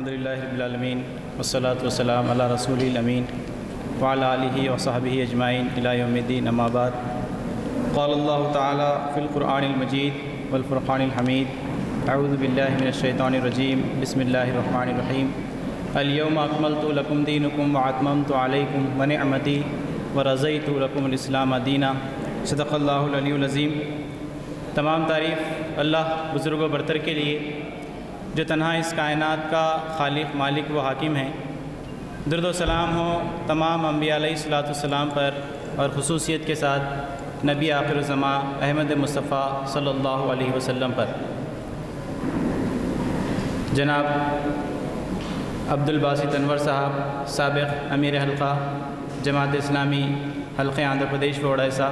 الحمدللہ رب العالمین والصلاة والسلام علی رسول الامین وعلی آلہ وصحبہ اجمعین الی یوم الدین اما بعد قال اللہ تعالی فی القرآن المجید والفرقان الحمید اعوذ باللہ من الشیطان الرجیم بسم اللہ الرحمن الرحیم الیوم اکملت لکم دینکم واتممت علیکم ونعمتی ورضیت لکم الاسلام دینا صدق اللہ العلی العظیم۔ تمام تعریف اللہ بزرگ و برتر کے لیے جو تنہا اس کائنات کا خالق مالک و حاکم ہیں۔ درود و سلام ہو تمام انبیاء علیہ الصلوۃ والسلام پر اور خصوصیت کے ساتھ نبی آخر الزماں احمد مصطفیٰ صلی اللہ علیہ وسلم پر۔ جناب عبدالباسط انور صاحب سابق امیر حلقہ جماعت اسلامی حلقہ آندھرا پردیش ووڈائسا،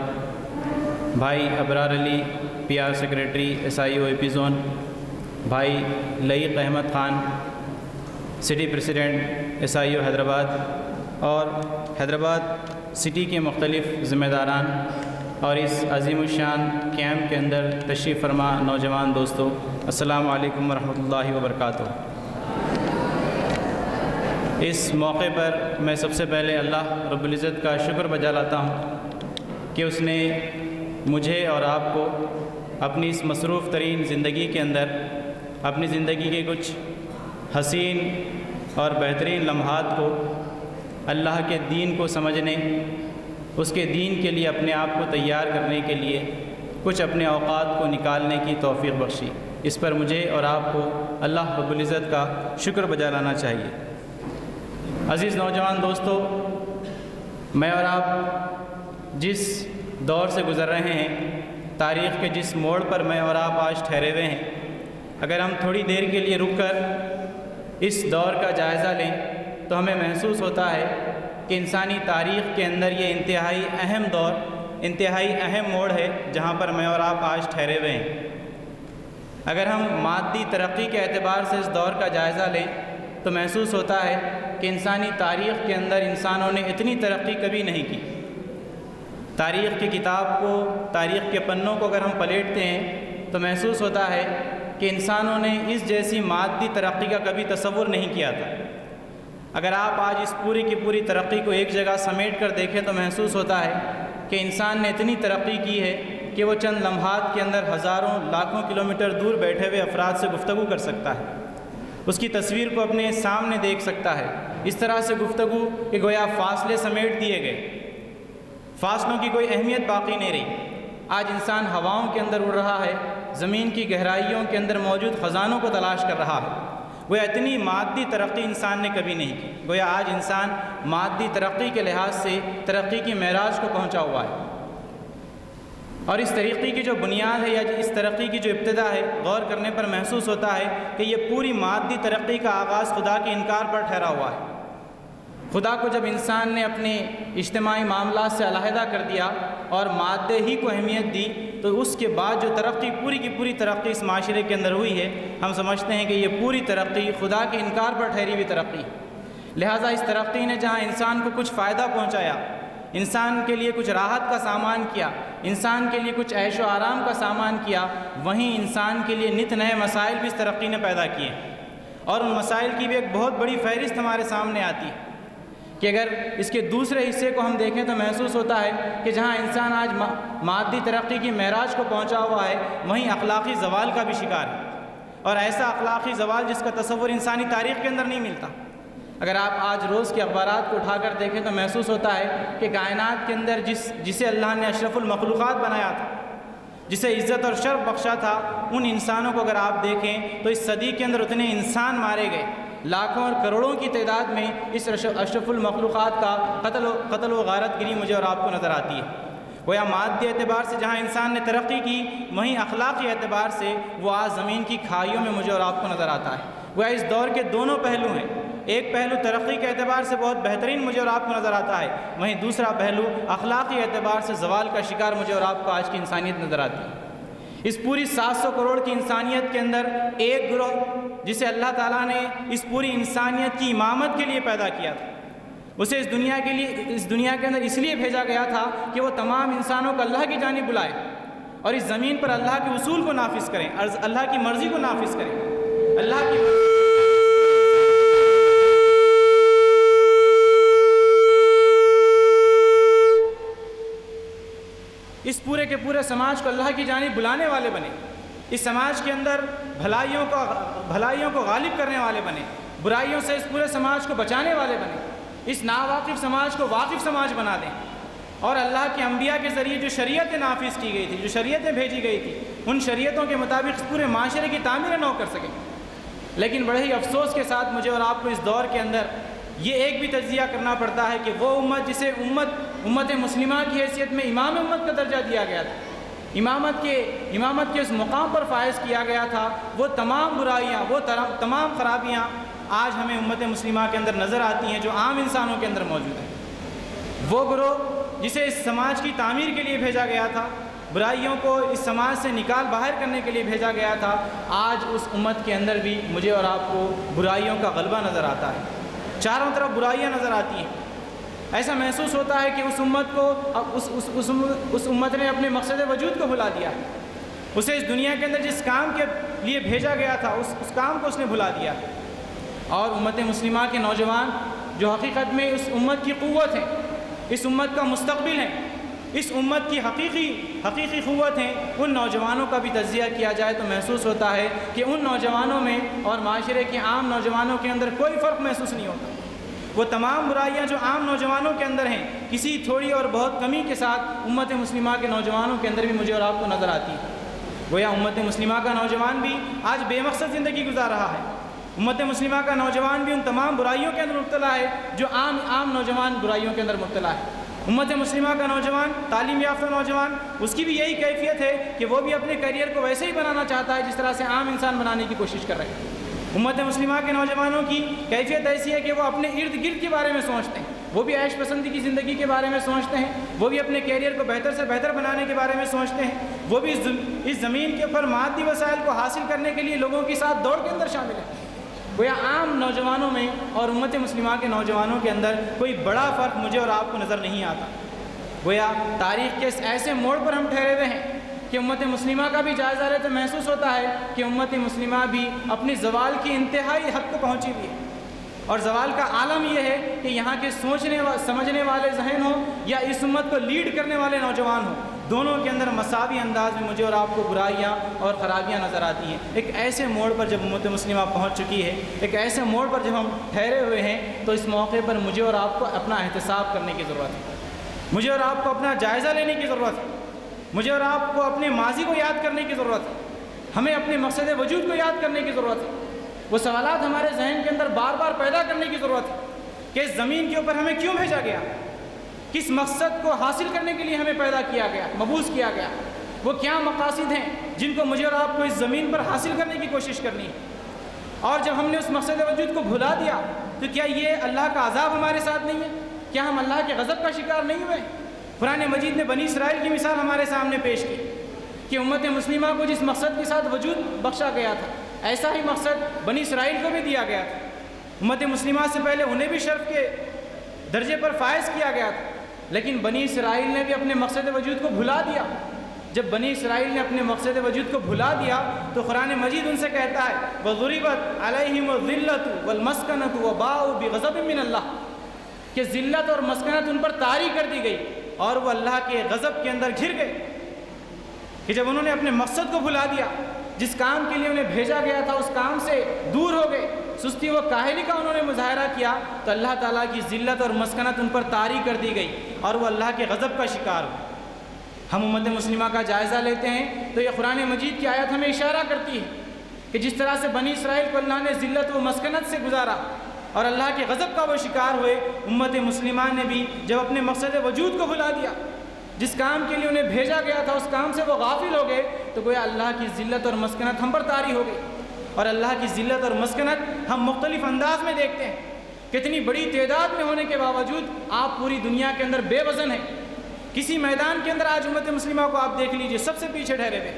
بھائی Abrar Ali P R secretary S I O A P zone, بھائی Laiq Ahmed Khan city president S I O Hyderabad اور حیدرآباد سٹی کے مختلف ذمہ داران اور اس عظیم الشان کیمپ کے اندر تشریف فرما نوجوان دوستو، السلام علیکم ورحمۃ اللہ وبرکاتہ۔ اس موقع پر میں سب سے پہلے اللہ رب العزت کا شکر بجا لاتا ہوں کہ اس نے مجھے اور آپ کو اپنی اس مصروف ترین زندگی کے اندر اپنی زندگی کے کچھ حسین اور بہترین لمحات کو اللہ کے دین کو سمجھنے، اس کے دین کے لیے اپنے آپ کو تیار کرنے کے لیے کچھ اپنے اوقات کو نکالنے کی توفیق بخشی۔ اس پر مجھے اور آپ کو اللہ رب العزت کا شکر بجا لانا چاہیے۔ عزیز نوجوان دوستو، میں اور آپ جس دور سے گزر رہے ہیں، تاریخ کے جس موڑ پر میں اور آپ آج ٹھہرے ہوئے ہیں، اگر ہم تھوڑی دیر کے لیے رک کر اس دور کا جائزہ لیں تو ہمیں محسوس ہوتا ہے کہ انسانی تاریخ کے اندر یہ انتہائی اہم دور، انتہائی اہم موڑ ہے جہاں پر میں اور آپ آج ٹھہرے ہوئے ہیں۔ اگر ہم مادی ترقی کے اعتبار سے اس دور کا جائزہ لیں تو محسوس ہوتا ہے کہ انسانی تاریخ کے اندر انسانوں نے اتنی ترقی کبھی نہیں کی۔ تاریخ کی کتاب کو، تاریخ کے پنوں کو اگر ہم پلٹتے ہیں تو محسوس ہوتا ہے کہ انسانوں نے اس جیسی مادی ترقی کا کبھی تصور نہیں کیا تھا۔ اگر آپ آج اس پوری کی پوری ترقی کو ایک جگہ سمیٹ کر دیکھیں تو محسوس ہوتا ہے کہ انسان نے اتنی ترقی کی ہے کہ وہ چند لمحات کے اندر ہزاروں لاکھوں کلومیٹر دور بیٹھے ہوئے افراد سے گفتگو کر سکتا ہے، اس کی تصویر کو اپنے سامنے دیکھ سکتا ہے۔ اس طرح سے گفتگو کہ گویا فاصلے سمیٹ دیے گئے، فاصلوں کی کوئی اہمیت باقی نہیں رہی۔ آج انسان ہواؤں کے اندر اڑ رہا ہے، زمین کی گہرائیوں کے اندر موجود خزانوں کو تلاش کر رہا ہے۔ گویا اتنی مادی ترقی انسان نے کبھی نہیں کی۔ گویا آج انسان مادی ترقی کے لحاظ سے ترقی کی معراج کو پہنچا ہوا ہے، اور اس ترقی کی جو بنیاد ہے یا اس ترقی کی جو ابتدا ہے، غور کرنے پر محسوس ہوتا ہے کہ یہ پوری مادی ترقی کا آغاز خدا کے انکار پر ٹھہرا ہوا ہے۔ خدا کو جب انسان نے اپنے اجتماعی معاملات سے علیحدہ کر دیا اور مادے ہی کو اہمیت دی، تو اس کے بعد جو ترقی پوری کی پوری ترقی اس معاشرے کے اندر ہوئی ہے، ہم سمجھتے ہیں کہ یہ پوری ترقی خدا کے انکار پر ٹھہری ہوئی ترقی ہے۔ لہٰذا اس ترقی نے جہاں انسان کو کچھ فائدہ پہنچایا، انسان کے لیے کچھ راحت کا سامان کیا، انسان کے لیے کچھ عیش و آرام کا سامان کیا، وہیں انسان کے لیے نت نئے مسائل بھی اس ترقی نے پیدا کیے، اور ان مسائل کی بھی ایک بہت بڑی فہرست ہمارے سامنے آتی ہے کہ اگر اس کے دوسرے حصے کو ہم دیکھیں تو محسوس ہوتا ہے کہ جہاں انسان آج مادی ترقی کی معراج کو پہنچا ہوا ہے، وہیں اخلاقی زوال کا بھی شکار ہے، اور ایسا اخلاقی زوال جس کا تصور انسانی تاریخ کے اندر نہیں ملتا۔ اگر آپ آج روز کے اخبارات کو اٹھا کر دیکھیں تو محسوس ہوتا ہے کہ کائنات کے اندر جسے اللہ نے اشرف المخلوقات بنایا تھا، جسے عزت اور شرف بخشا تھا، ان انسانوں کو اگر آپ دیکھیں تو اس صدی کے اندر اتنے انسان مارے گئے، لاکھوں اور کروڑوں کی تعداد میں اس اشرف المخلوقات کا قتل و غارت گری مجھے اور آپ کو نظر آتی ہے۔ گویا مادی اعتبار سے جہاں انسان نے ترقی کی، وہیں اخلاقی اعتبار سے وہ آج زمین کی کھائیوں میں مجھے اور آپ کو نظر آتا ہے۔ گویا اس دور کے دونوں پہلو ہیں، ایک پہلو ترقی کے اعتبار سے بہت بہترین مجھے اور آپ کو نظر آتا ہے، وہیں دوسرا پہلو اخلاقی اعتبار سے زوال کا شکار مجھے اور آپ کو آج کی انسانیت نظر آتی ہے۔ اس پوری 700 کروڑ کی انسانیت کے اندر ایک گروہ جسے اللہ تعالیٰ نے اس پوری انسانیت کی امامت کے لیے پیدا کیا تھا، اسے اس دنیا کے اندر اس لیے بھیجا گیا تھا کہ وہ تمام انسانوں کو اللہ کی جانب بلائے اور اس زمین پر اللہ کے اصول کو نافذ کریں، اللہ کی مرضی کو نافذ کریں، اللہ کی اس پورے کے پورے سماج کو اللہ کی جانب بلانے والے بنے، اس سماج کے اندر بھلائیوں کو غالب کرنے والے بنے، برائیوں سے اس پورے سماج کو بچانے والے بنے، اس ناواقف سماج کو واقف سماج بنا دیں، اور اللہ کے انبیاء کے ذریعے جو شریعتیں نافذ کی گئی تھی، جو شریعتیں بھیجی گئی تھی، ان شریعتوں کے مطابق اس پورے معاشرے کی تعمیر نو کر سکیں۔ لیکن بڑے ہی افسوس کے ساتھ مجھے اور آپ کو اس دور کے اندر یہ ایک بھی تجزیہ کرنا پڑتا ہے کہ وہ امت جسے امت مسلمہ کی حیثیت میں امام امت کا درجہ دیا گیا تھا، امامت کے اس مقام پر فائز کیا گیا تھا، وہ تمام برائیاں، وہ تمام خرابیاں آج ہمیں امت مسلمہ کے اندر نظر آتی ہیں جو عام انسانوں کے اندر موجود ہیں۔ وہ گروہ جسے اس سماج کی تعمیر کے لیے بھیجا گیا تھا، برائیوں کو اس سماج سے نکال باہر کرنے کے لیے بھیجا گیا تھا، آج اس امت کے اندر بھی مجھے اور آپ کو برائیوں کا غلبہ نظر آتا ہے، چاروں طرف برائیاں نظر آتی ہیں۔ ایسا محسوس ہوتا ہے کہ اس امت کو اس امت نے اپنے مقصد وجود کو بھلا دیا ہے، اسے اس دنیا کے اندر جس کام کے لیے بھیجا گیا تھا اس کام کو اس نے بھلا دیا، اور امت مسلمہ کے نوجوان جو حقیقت میں اس امت کی قوت ہیں، اس امت کا مستقبل ہیں، اس امت کی حقیقی قوت ہیں، ان نوجوانوں کا بھی تجزیہ کیا جائے تو محسوس ہوتا ہے کہ ان نوجوانوں میں اور معاشرے کے عام نوجوانوں کے اندر کوئی فرق محسوس نہیں ہوتا۔ وہ تمام برائیاں جو عام نوجوانوں کے اندر ہیں، کسی تھوڑی اور بہت کمی کے ساتھ امت مسلمہ کے نوجوانوں کے اندر بھی مجھے اور آپ کو نظر آتی ہے۔ گویا امت مسلمہ کا نوجوان بھی آج بے مقصد زندگی گزار رہا ہے، امت مسلمہ کا نوجوان بھی ان تمام برائیوں کے اندر مبتلا ہے جو عام نوجوان برائیوں کے اندر مبتلا ہے۔ امت مسلمہ کا نوجوان، تعلیم یافتہ نوجوان، اس کی بھی یہی کیفیت ہے کہ وہ بھی اپنے کیریئر کو ویسے ہی بنانا چاہتا ہے جس طرح سے عام انسان بنانے کی کوشش کر رہے ہیں۔ امت مسلمہ کے نوجوانوں کی کیفیت ایسی ہے کہ وہ اپنے ارد گرد کے بارے میں سوچتے ہیں، وہ بھی عیش پسندی کی زندگی کے بارے میں سوچتے ہیں، وہ بھی اپنے کیریئر کو بہتر سے بہتر بنانے کے بارے میں سوچتے ہیں، وہ بھی اس زمین کے اوپر مادی وسائل کو حاصل کرنے کے لیے لوگوں کے ساتھ دوڑ کے اندر شامل ہیں۔ گویا عام نوجوانوں میں اور امت مسلمہ کے نوجوانوں کے اندر کوئی بڑا فرق مجھے اور آپ کو نظر نہیں آتا۔ گویا تاریخ کے اس ایسے موڑ پر ہم ٹھہرے ہوئے ہیں کہ امت مسلمہ کا بھی جائزہ لے تو محسوس ہوتا ہے کہ امت مسلمہ بھی اپنی زوال کی انتہائی حد کو پہنچی ہوئی ہے، اور زوال کا عالم یہ ہے کہ یہاں کے سمجھنے والے ذہن ہوں یا اس امت کو لیڈ کرنے والے نوجوان ہوں، دونوں کے اندر مساوی انداز میں مجھے اور آپ کو برائیاں اور خرابیاں نظر آتی ہیں۔ ایک ایسے موڑ پر جب امت مسلمہ پہنچ چکی ہے، ایک ایسے موڑ پر جب ہم ٹھہرے ہوئے ہیں، تو اس موقع پر مجھے اور آپ کو اپنا احتساب کرنے کی ضرورت ہے، مجھے اور آپ کو اپنا جائزہ لینے کی ضرورت ہے، مجھے اور آپ کو اپنے ماضی کو یاد کرنے کی ضرورت ہے، ہمیں اپنے مقصد وجود کو یاد کرنے کی ضرورت ہے، وہ سوالات ہمارے ذہن کے اندر بار بار پیدا کرنے کی ضرورت ہے کہ اس زمین کے اوپر ہمیں کیوں بھیجا گیا، کس مقصد کو حاصل کرنے کے لیے ہمیں پیدا کیا گیا، مبعوث کیا گیا، وہ کیا مقاصد ہیں جن کو مجھے اور آپ کو اس زمین پر حاصل کرنے کی کوشش کرنی ہے۔ اور جب ہم نے اس مقصد وجود کو بھلا دیا تو کیا یہ اللہ کا عذاب ہمارے ساتھ نہیں ہے؟ کیا ہم اللہ کے غضب کا شکار نہیں ہوئے؟ قرآن مجید نے بنی اسرائیل کی مثال ہمارے سامنے پیش کی کہ امت مسلمہ کو جس مقصد کے ساتھ وجود بخشا گیا تھا، ایسا ہی مقصد بنی اسرائیل کو بھی دیا گیا تھا۔ امت مسلمہ سے پہلے انہیں بھی شرف کے درجے پر فائز کیا گیا تھا، لیکن بنی اسرائیل نے بھی اپنے مقصد وجود کو بھلا دیا۔ جب بنی اسرائیل نے اپنے مقصد وجود کو بھلا دیا تو قرآن مجید ان سے کہتا ہے وَضُرِبَتْ عَلَيْهِمُ الذِّلَّةُ وَالْمَسْكَنَةُ وَبَاءُوا بِغَضَبٍ مِّنَ اللَّهِ کہ ذلت اور مسکنت ان پر طاری کر دی گئی اور وہ اللہ کے غضب کے اندر گھر گئے کہ جب انہوں نے اپنے مقصد کو بھلا دیا، جس کام کے لیے انہیں بھیجا گیا تھا اس کام سے دور ہو گئے، سستی و کاہلی کا انہوں نے مظاہرہ کیا تو اللہ تعالیٰ کی ذلت اور مسکنت ان پر طاری کر دی گئی اور وہ اللہ کے غضب کا شکار ہوئے۔ ہم امت مسلمہ کا جائزہ لیتے ہیں تو یہ قرآن مجید کی آیت ہمیں اشارہ کرتی ہے کہ جس طرح سے بنی اسرائیل کو اللہ نے ذلت و مسکنت سے گزارا اور اللہ کے غضب کا وہ شکار ہوئے، امت مسلمہ نے بھی جب اپنے مقصد وجود کو بھلا دیا، جس کام کے لیے انہیں بھیجا گیا تھا اس کام سے وہ غافل ہو گئے تو گویا اللہ کی ذلت اور مسکنت ہم پر طاری ہو گئی۔ اور اللہ کی ذلت اور مسکنت ہم مختلف انداز میں دیکھتے ہیں، کتنی بڑی تعداد میں ہونے کے باوجود آپ پوری دنیا کے اندر بے وزن ہیں۔ کسی میدان کے اندر آج امت مسلمہ کو آپ دیکھ لیجئے سب سے پیچھے ٹھہرے ہوئے،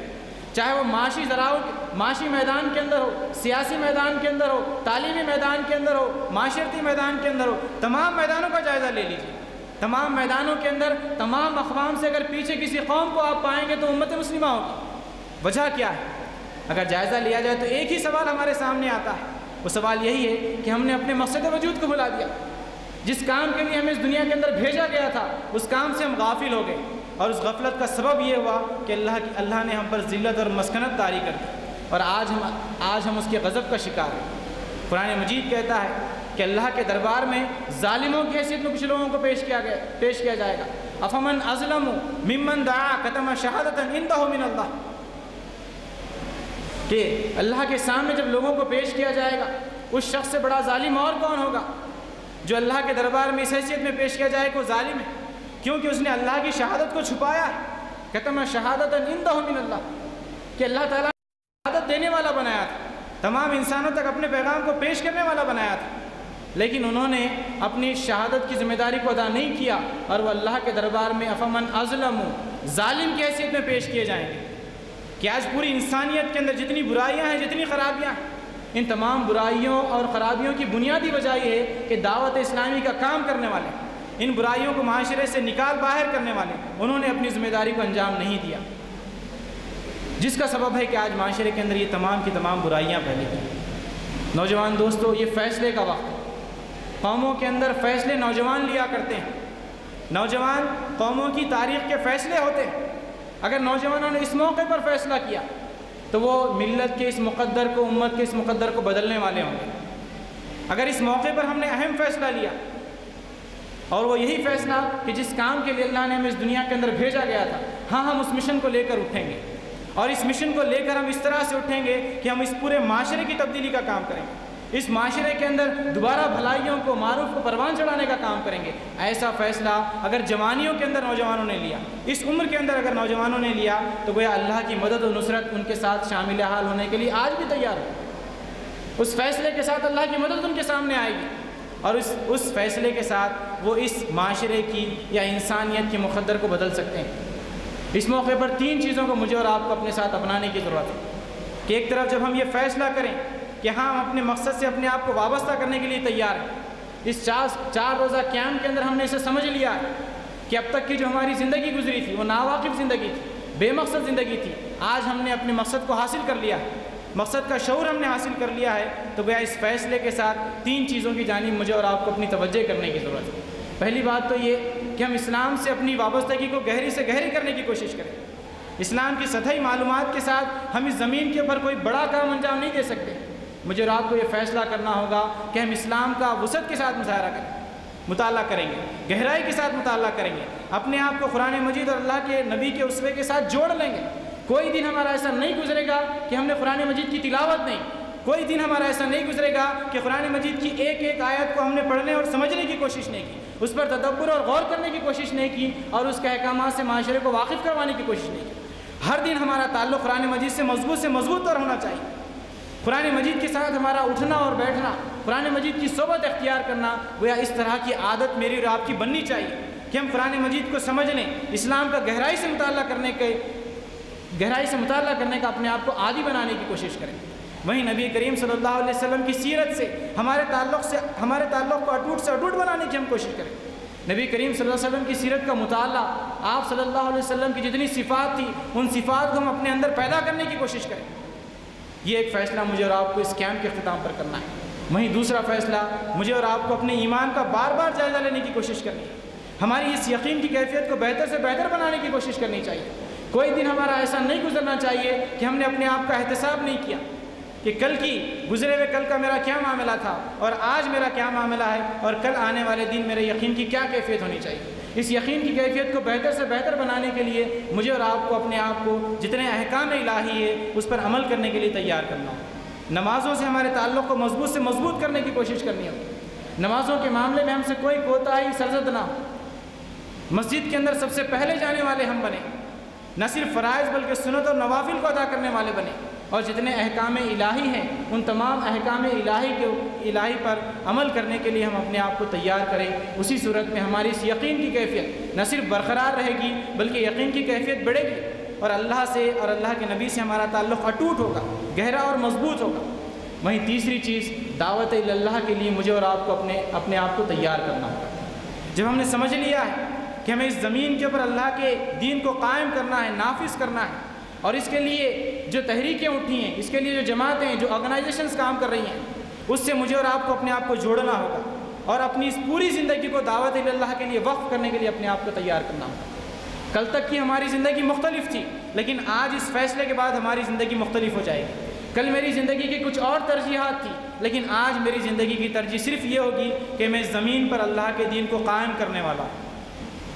چاہے وہ معاشی میدان کے اندر ہو، سیاسی میدان کے اندر ہو، تعلیمی میدان کے اندر ہو، معاشرتی میدان کے اندر ہو، تمام میدانوں کا جائزہ لے لیجئے۔ تمام میدانوں کے اندر تمام اقوام سے اگر پیچھے کسی قوم کو آپ پائیں گے تو امت مسلمہ ہوگی۔ وجہ کیا ہے؟ اگر جائزہ لیا جائے تو ایک ہی سوال ہمارے سامنے آتا ہے، وہ سوال یہی ہے کہ ہم نے اپنے مقصد وجود کو بھلا دیا، جس کام کے لیے ہمیں اس دنیا کے اندر بھیجا گیا تھا اس کام سے ہم غافل ہو گئے، اور اس غفلت کا سبب یہ ہوا کہ اللہ نے ہم پر ذلت اور مسکنت طاری کر دی، اور آج ہم اس کے غضب کا شکار ہیں۔ قرآن مجید کہتا ہے کہ اللہ کے دربار میں ظالموں کی حیثیت میں کچھ لوگوں کو پیش کیا جائے گا۔ افمن اظلم ممن دعا کتم شہادۃ عنده من اللہ، کہ اللہ کے سامنے جب لوگوں کو پیش کیا جائے گا، اس شخص سے بڑا ظالم اور کون ہوگا جو اللہ کے دربار میں اس حیثیت میں پیش کیا جائے کہ وہ ظالم ہے، کیونکہ اس نے اللہ کی شہادت کو چھپایا ہے۔ کتم شہادۃ عنده من اللہ، کہ اللہ تعالیٰ نے شہادت دینے والا بنایا تھا، تمام انسانوں تک اپنے پیغام کو پیش کرنے والا بنایا تھا، لیکن انہوں نے اپنی شہادت کی ذمہ داری کو ادا نہیں کیا، اور وہ اللہ کے دربار میں افمن اظلم، ظالم کی حیثیت میں پیش کیے جائیں گے۔ کہ آج پوری انسانیت کے اندر جتنی برائیاں ہیں، جتنی خرابیاں ہیں، ان تمام برائیوں اور خرابیوں کی بنیادی وجہ یہ ہے کہ دعوت اسلامی کا کام کرنے والے، ان برائیوں کو معاشرے سے نکال باہر کرنے والے، انہوں نے اپنی ذمہ داری کو انجام نہیں دیا، جس کا سبب ہے کہ آج معاشرے کے اندر یہ تمام کی تمام برائیاں پھیلی ہیں۔ نوجوان دوستو، یہ فیصلے کا وقت ہے۔ قوموں کے اندر فیصلے نوجوان لیا کرتے ہیں، نوجوان قوموں کی تاریخ کے فیصلے ہوتے ہیں۔ اگر نوجوانوں نے اس موقع پر فیصلہ کیا تو وہ ملت کے اس مقدر کو، امت کے اس مقدر کو بدلنے والے ہوں گے۔ اگر اس موقع پر ہم نے اہم فیصلہ لیا، اور وہ یہی فیصلہ کہ جس کام کے لیے اللہ نے ہمیں اس دنیا کے اندر بھیجا گیا تھا، ہاں ہم اس مشن کو لے کر اٹھیں گے، اور اس مشن کو لے کر ہم اس طرح سے اٹھیں گے کہ ہم اس پورے معاشرے کی تبدیلی کا کام کریں گے، اس معاشرے کے اندر دوبارہ بھلائیوں کو، معروف کو پروان چڑھانے کا کام کریں گے۔ ایسا فیصلہ اگر جوانیوں کے اندر نوجوانوں نے لیا، اس عمر کے اندر اگر نوجوانوں نے لیا، تو گویا اللہ کی مدد و نصرت ان کے ساتھ شامل حال ہونے کے لیے آج بھی تیار ہو۔ اس فیصلے کے ساتھ اللہ کی مدد ان کے سامنے آئے گی، اور اس فیصلے کے ساتھ وہ اس معاشرے کی یا انسانیت کے مقدر کو بدل سکتے ہیں۔ اس موقع پر 3 چیزوں کو مجھے اور آپ کو اپنے ساتھ اپنانے کی ضرورت ہے کہ ایک طرف جب ہم یہ فیصلہ کریں کہ ہاں ہم اپنے مقصد سے اپنے آپ کو وابستہ کرنے کے لیے تیار ہیں، اس 4 روزہ قیام کے اندر ہم نے اسے سمجھ لیا ہے کہ اب تک کی جو ہماری زندگی گزری تھی وہ ناواقف زندگی تھی، بے مقصد زندگی تھی۔ آج ہم نے اپنے مقصد کو حاصل کر لیا ہے، مقصد کا شعور ہم نے حاصل کر لیا ہے، تو گویا اس فیصلے کے ساتھ 3 چیزوں کی جانب مجھے اور آپ کو اپنی توجہ کرنے کی ضرورت ہے۔ پہلی بات تو یہ کہ ہم اسلام سے اپنی وابستگی کو گہری سے گہری کرنے کی کوشش کریں۔ اسلام کی سطحی معلومات کے ساتھ ہم اس زمین کے اوپر کوئی بڑا کام انجام نہیں دے سکتے۔ مجھے اور آپ کو یہ فیصلہ کرنا ہوگا کہ ہم اسلام کا وسعت کے ساتھ مطالعہ کریں گے، گہرائی کے ساتھ مطالعہ کریں گے، اپنے آپ کو قرآن مجید اور اللہ کے نبی کے اسوے کے ساتھ جوڑ لیں گے۔ کوئی دن ہمارا ایسا نہیں گزرے گا کہ ہم نے قرآن مجید کی تلاوت نہیں، کوئی دن ہمارا ایسا نہیں گزرے گا کہ قرآن مجید کی ایک ایک آیت کو ہم نے پڑھنے اور سمجھنے کی کوشش نہیں کی، اس پر تدبر اور غور کرنے کی کوشش نہیں کی، اور اس کے احکامات سے معاشرے کو واقف کروانے کی کوشش نہیں کی۔ ہر دن ہمارا تعلق قرآن مجید سے مضبوط طور ہونا چاہیے۔ قرآن مجید کے ساتھ ہمارا اٹھنا اور بیٹھنا، قرآن مجید کی صحبت اختیار کرنا، گویا اس طرح کی عادت میری اور آپ کی بننی چاہیے کہ ہم قرآن مجید کو سمجھ لیں، اسلام کا گہرائی سے مطالعہ کرنے کا اپنے آپ کو عادی بنانے کی کوشش کریں۔ وہیں نبی کریم صلی اللہ علیہ وسلم کی سیرت سے ہمارے تعلق کو اٹوٹ سے اٹوٹ بنانے کی ہم کوشش کریں۔ نبی کریم صلی اللہ علیہ وسلم کی سیرت کا مطالعہ، آپ صلی اللہ علیہ وسلم کی جتنی صفات تھی ان صفات کو ہم اپنے اندر پیدا کرنے کی کوشش کریں۔ یہ ایک فیصلہ مجھے اور آپ کو اس قیام کے اختتام پر کرنا ہے۔ وہیں دوسرا فیصلہ مجھے اور آپ کو اپنے ایمان کا بار بار جائزہ لینے کی کوشش کرنی ہے، ہماری اس یقین کی کیفیت کو بہتر سے بہتر بنانے کی کوشش کرنی چاہیے۔ کوئی دن ہمارا ایسا نہیں گزرنا چاہیے کہ ہم نے اپنے آپ کا احتساب نہیں کیا کہ گزرے ہوئے کل کا میرا کیا معاملہ تھا اور آج میرا کیا معاملہ ہے، اور کل آنے والے دن میرے یقین کی کیا کیفیت ہونی چاہیے۔ اس یقین کی کیفیت کو بہتر سے بہتر بنانے کے لیے مجھے اور آپ کو اپنے آپ کو جتنے احکام الہی ہے اس پر عمل کرنے کے لیے تیار کرنا ہو۔ نمازوں سے ہمارے تعلق کو مضبوط سے مضبوط کرنے کی کوشش کرنی ہوگی۔ نمازوں کے معاملے میں ہم سے کوئی کوتاہی سرزد نہ ہو۔ مسجد کے اندر سب سے پہلے جانے والے ہم بنے، نہ صرف فرائض بلکہ سنت اور نوافل کو ادا کرنے والے بنے، اور جتنے احکام الہی ہیں ان تمام احکام الہی پر عمل کرنے کے لیے ہم اپنے آپ کو تیار کریں۔ اسی صورت میں ہماری اس یقین کی کیفیت نہ صرف برقرار رہے گی بلکہ یقین کی کیفیت بڑھے گی، اور اللہ سے اور اللہ کے نبی سے ہمارا تعلق اٹوٹ ہوگا، گہرا اور مضبوط ہوگا۔ وہیں تیسری چیز دعوت اللہ کے لیے مجھے اور آپ کو اپنے آپ کو تیار کرنا ہوگا۔ جب ہم نے سمجھ لیا ہے کہ ہمیں اس زمین کے اوپر اللہ کے دین کو قائم کرنا ہے، نافذ کرنا ہے، اور اس کے لیے جو تحریکیں اٹھی ہیں، اس کے لیے جو جماعتیں جو آرگنائزیشنز کام کر رہی ہیں، اس سے مجھے اور آپ کو اپنے آپ کو جوڑنا ہوگا، اور اپنی اس پوری زندگی کو دعوت اللہ کے لیے وقف کرنے کے لیے اپنے آپ کو تیار کرنا ہوگا۔ کل تک کی ہماری زندگی مختلف تھی، لیکن آج اس فیصلے کے بعد ہماری زندگی مختلف ہو جائے گی۔ کل میری زندگی کی کچھ اور ترجیحات تھی، لیکن آج میری زندگی کی ترجیح صرف یہ ہوگی کہ میں زمین پر اللہ کے دین کو قائم کرنے والا ہوں،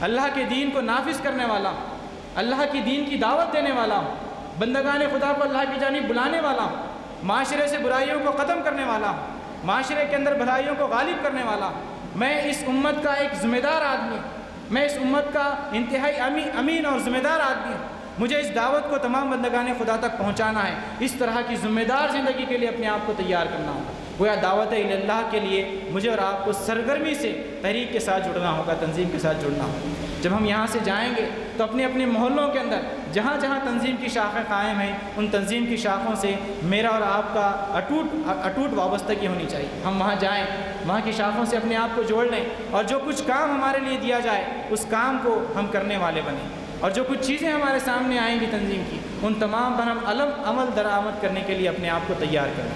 اللہ کے دین کو نافذ کرنے والا ہوں، اللہ کی دین کی دعوت دینے والا ہوں، بندگان خدا کو اللہ کی جانب بلانے والا ہوں، معاشرے سے برائیوں کو ختم کرنے والا ہوں، معاشرے کے اندر بھلائیوں کو غالب کرنے والا ہوں۔ میں اس امت کا ایک ذمہ دار آدمی ہوں، میں اس امت کا انتہائی امین اور ذمہ دار آدمی ہوں۔ مجھے اس دعوت کو تمام بندگان خدا تک پہنچانا ہے۔ اس طرح کی ذمہ دار زندگی کے لیے اپنے آپ کو تیار کرنا ہوگا۔ گویا دعوت اللہ کے لیے مجھے اور آپ کو سرگرمی سے تحریک کے ساتھ جڑنا ہوگا، تنظیم کے ساتھ جڑنا ہوگا۔ جب ہم یہاں سے جائیں گے تو اپنے اپنے محلوں کے اندر جہاں جہاں تنظیم کی شاخیں قائم ہیں، ان تنظیم کی شاخوں سے میرا اور آپ کا اٹوٹ وابستگی ہونی چاہیے۔ ہم وہاں جائیں، وہاں کی شاخوں سے اپنے آپ کو جوڑ لیں، اور جو کچھ کام ہمارے لیے دیا جائے اس کام کو ہم کرنے والے بنیں، اور جو کچھ چیزیں ہمارے سامنے آئیں گی تنظیم کی، ان تمام پر ہم عمل درآمد کرنے کے لیے اپنے آپ کو تیار کریں۔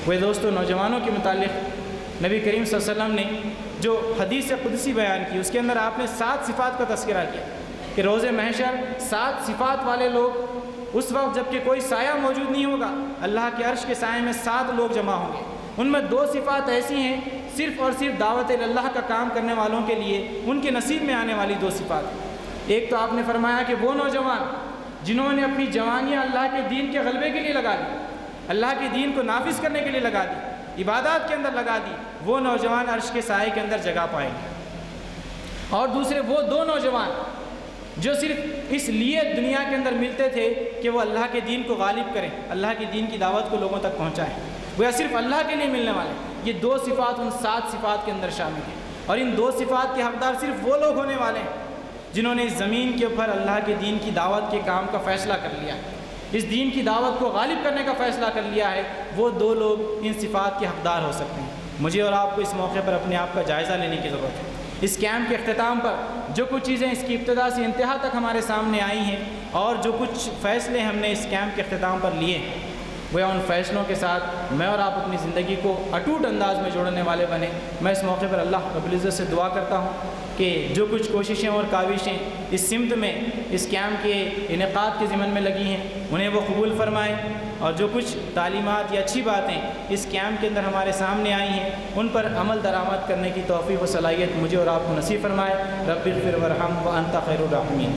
وہ دوستو، نوجوانوں کے متعلق نبی کریم صلی اللہ علیہ وسلم نے جو حدیث قدسی بیان کی، اس کے اندر آپ نے 7 صفات کا تذکرہ کیا کہ روز محشر 7 صفات والے لوگ اس وقت جب کہ کوئی سایہ موجود نہیں ہوگا، اللہ کے عرش کے سائے میں 7 لوگ جمع ہوں گے۔ ان میں 2 صفات ایسی ہیں صرف اور صرف دعوت اللہ کا کام کرنے والوں کے لیے ان کے نصیب میں آنے والی 2 صفات۔ ایک تو آپ نے فرمایا کہ وہ نوجوان جنہوں نے اپنی جوانیاں اللہ کے دین کے غلبے کے لیے لگا دی، اللہ کے دین کو نافذ کرنے کے لیے لگا دی، عبادات کے اندر لگا دی، وہ نوجوان عرش کے سائے کے اندر جگہ پائیں گے۔ اور دوسرے وہ 2 نوجوان جو صرف اس لیے دنیا کے اندر ملتے تھے کہ وہ اللہ کے دین کو غالب کریں، اللہ کے دین کی دعوت کو لوگوں تک پہنچائیں، وہ صرف اللہ کے لیے ملنے والے۔ یہ 2 صفات ان 7 صفات کے اندر شامل ہیں، اور ان 2 صفات کے حقدار صرف وہ لوگ ہونے والے ہیں جنہوں نے اس زمین کے اوپر اللہ کے دین کی دعوت کے کام کا فیصلہ کر لیا ہے، اس دین کی دعوت کو غالب کرنے کا فیصلہ کر لیا ہے۔ وہ 2 لوگ ان صفات کے حقدار ہو سکتے ہیں۔ مجھے اور آپ کو اس موقع پر اپنے آپ کا جائزہ لینے کی ضرورت ہے۔ اس کیمپ کے اختتام پر جو کچھ چیزیں اس کی ابتدا سے انتہا تک ہمارے سامنے آئی ہیں، اور جو کچھ فیصلے ہم نے اس کیمپ کے اختتام پر لیے ہیں، وہ ان فیصلوں کے ساتھ میں اور آپ اپنی زندگی کو اٹوٹ انداز میں جوڑنے والے بنے۔ میں اس موقع پر اللہ رب العزت سے دعا کرتا ہوں کہ جو کچھ کوششیں اور کاوشیں اس سمت میں اس کیمپ کے انعقاد کے ضمن میں لگی ہیں، انہیں وہ قبول فرمائے، اور جو کچھ تعلیمات یا اچھی باتیں اس کیمپ کے اندر ہمارے سامنے آئی ہیں، ان پر عمل درآمد کرنے کی توفیق و صلاحیت مجھے اور آپ کو نصیب فرمائے۔ رب اغفر وارحم وانت خیر الراحمین۔